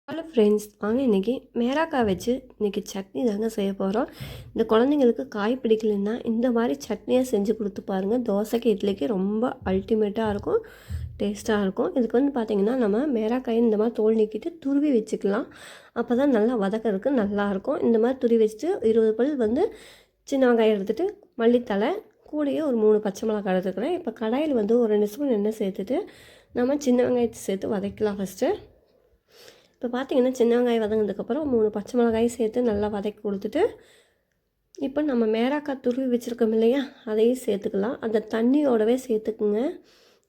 Hello friends, வாங்க இன்றைக்கி மேராக்காய் வச்சு இன்றைக்கி சட்னி தாங்க செய்ய போகிறோம். இந்த குழந்தைங்களுக்கு காய் பிடிக்கலன்னா இந்த மாதிரி சட்னியாக செஞ்சு கொடுத்து பாருங்கள். தோசைக்கு இட்லிக்கு ரொம்ப அல்டிமேட்டாக இருக்கும், டேஸ்ட்டாக இருக்கும். இதுக்கு பார்த்திங்கன்னா நம்ம மேராக்காயை இந்த மாதிரி தோல் நீக்கிட்டு துருவி வச்சுக்கலாம். அப்போ தான் நல்லா வதக்கிறதுக்கு நல்லாயிருக்கும். இந்த மாதிரி துருவி வச்சுட்டு 20 பல் சின்ன வெங்காயம் எடுத்துகிட்டு மல்லித்தலை கூடயே ஒரு 3 பச்சை மிளகாய் எடுத்துக்கிறேன். இப்போ கடாயில் ஒரு 2 ஸ்பூன் எண்ணெய் சேர்த்துட்டு நம்ம சின்ன வெங்காயத்தை சேர்த்து வதக்கலாம் ஃபஸ்ட்டு. இப்போ பார்த்திங்கன்னா சின்ன வெங்காயம் வதங்கினதுக்கப்புறம் 3 பச்சை மிளகாயும் சேர்த்து நல்லா வதக்கி கொடுத்துட்டு இப்போ நம்ம மேராக்காய் துருவி வச்சுருக்கோம் இல்லையா, அதையும் சேர்த்துக்கலாம். அந்த தண்ணியோடவே சேர்த்துக்குங்க.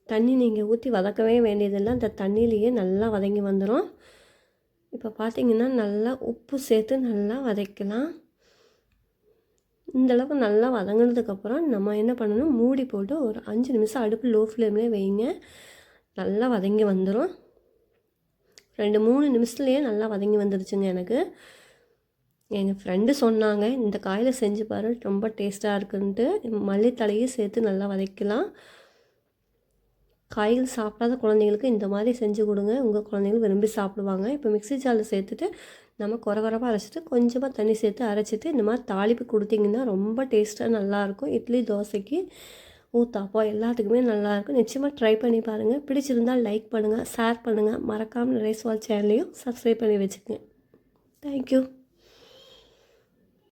தண்ணி நீங்கள் ஊற்றி வதக்கவே வேண்டியதில்லை, அந்த தண்ணியிலேயே நல்லா வதங்கி வந்துடும். இப்போ பார்த்திங்கன்னா நல்லா உப்பு சேர்த்து நல்லா வதக்கலாம். இந்தளவுக்கு நல்லா வதங்கினதுக்கப்புறம் நம்ம என்ன பண்ணணும், மூடி போட்டு ஒரு 5 நிமிஷம் அடுப்பு லோ ஃப்ளேம்லேயே வைங்க. நல்லா வதங்கி வந்துடும். 2-3 நிமிஷத்துலேயே நல்லா வதங்கி வந்துடுச்சுங்க. எனக்கு எங்கள் ஃப்ரெண்டு சொன்னாங்க, இந்த காயில் செஞ்சு பாரு ரொம்ப டேஸ்ட்டாக இருக்குன்ட்டு. மல்லித்தலையும் சேர்த்து நல்லா வதக்கலாம். காய்கள் சாப்பிடாத குழந்தைங்களுக்கு இந்த மாதிரி செஞ்சு கொடுங்க, உங்கள் குழந்தைங்களும் விரும்பி சாப்பிடுவாங்க. இப்போ மிக்ஸி ஜாரில் சேர்த்துட்டு நம்ம குறகுறப்பாக அரைச்சிட்டு கொஞ்சமாக தண்ணி சேர்த்து அரைச்சிட்டு இந்த மாதிரி தாளிப்பு கொடுத்திங்கன்னா ரொம்ப டேஸ்ட்டாக நல்லாயிருக்கும். இட்லி தோசைக்கு ஊத்தாப்போ எல்லாத்துக்குமே நல்லாயிருக்கும். நிச்சயமாக ட்ரை பண்ணி பாருங்கள். பிடிச்சிருந்தால் லைக் பண்ணுங்கள், ஷேர் பண்ணுங்கள். மறக்காமல் ரேஸ்வால் சேனலையும் சப்ஸ்கிரைப் பண்ணி வச்சுக்கோங்க. தேங்க்யூ.